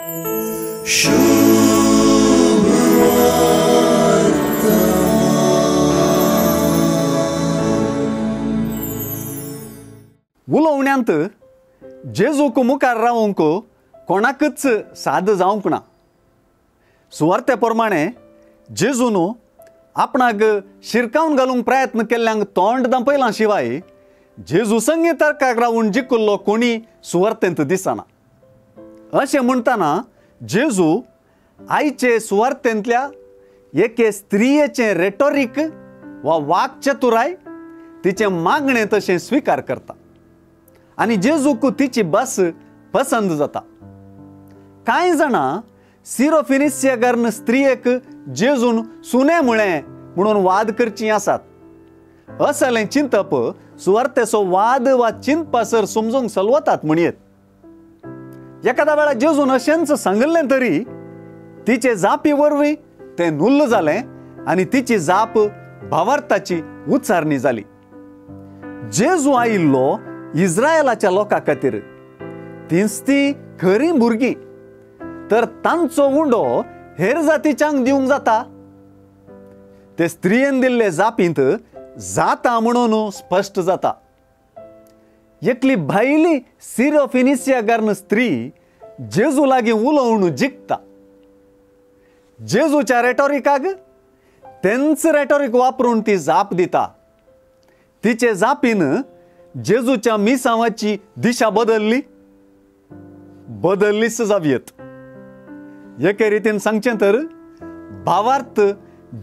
उलोवण्यांत जेजूक मुखार रावूंक कोणाकच साद जावंक ना। सुवार्ते प्रमाणे जेजून आपणाक शिरकावन घालूंक प्रयत्न केल्ल्यांक तोंड दांपयलां शिवाय जेजू संगीतार्काक रावून जिखुल्लो कोणी सुवार्तेंत दिसना। अशें म्हणटना जेजू आयचे सुवार्तेंतल्या एके स्त्रियेचें रेटोरीक वा वाक्चतुराय तिचे मागणें तशें स्विकार करता आनी जेजूक तिची भास पसंद जाता। कांय जाणां सिरोफिनिसियन स्त्रियेक जेजून सुने म्हळें म्हणून वाद करचीं आसात। असलें चिंतप सुवार्तेचो वाद वा चिंतपासर समजूंक चलवतात म्हणयेत। एखाद्या वेळा जेजून अशेंच सांगलें तरी तिचे जापी वरवीं तें नुल्ल जालें आनी तिची जाप भावार्थाची उच्चारणी जाली। जेजू आयिल्लो इस्रायेलाच्या लोकां खातीर, तींच ती खरीं भुरगीं, तर तांचो उंडो हेर जातीच्यांक दिवंक जाता। ते स्त्रियेन दिल्ले जापींत जाता म्हणून स्पश्ट जाता। एकली भायली सिरोफिनिसियन स्त्री जेजू लागीं उलोवन जिखता। जेजूच्या रेटोरिकाक तेंच रेटोरीक वापरून ती जाप दिता। तिचे जापीन जेजूच्या मिसांवाची दिशा बदललीच जावयेत। एके रितीन सांगचें तर भावार्थ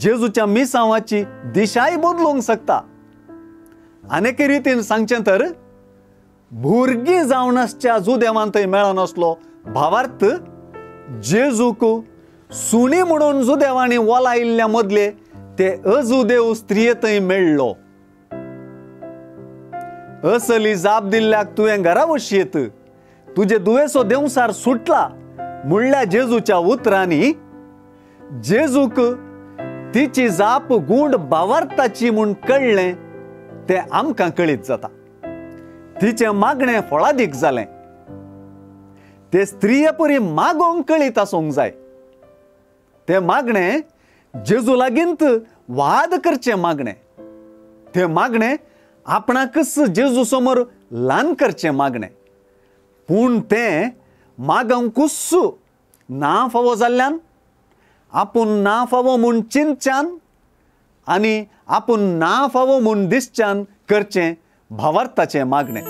जेजूच्या मिसांवाची दिशाय बदलूंक शकता। आनेक रितीन सांगचें तर भुरगीं जावन आसच्या जुदेवांतय मेळन असलो भावार्थ जेजूक सुणी म्हणून जुदेवांनी वलायिल्ल्या मदले ते अजुदेव स्त्रियेतय मेळ्ळो। असली जाप दिल्ल्याक तुवें घरा वशीत तुजे दुयेसो देंवसार सुटला म्हणल्या जेजूच्या उतरांनी जेजूक तिची जाप गूंड भावार्थाची म्हूण कळ्ळें तें आमकां कळीत जाता। तिचें मागणें फळादीक जालें। ते स्त्रिये परी मागोंक कळीत आसूंक जाय। तें मागणें जेजू लागींत वाद करचें मागणें। तें मागणें आपणाकच जेजू समोर ल्हान करचें मागणें। पूण तें मागंकूच ना फावो जाल्ल्यान आपूण ना फावो म्हूण चिंतच्यान आनी आपूण ना फावो म्हूण दिसच्यान करचें भावार्थाचें मागणें।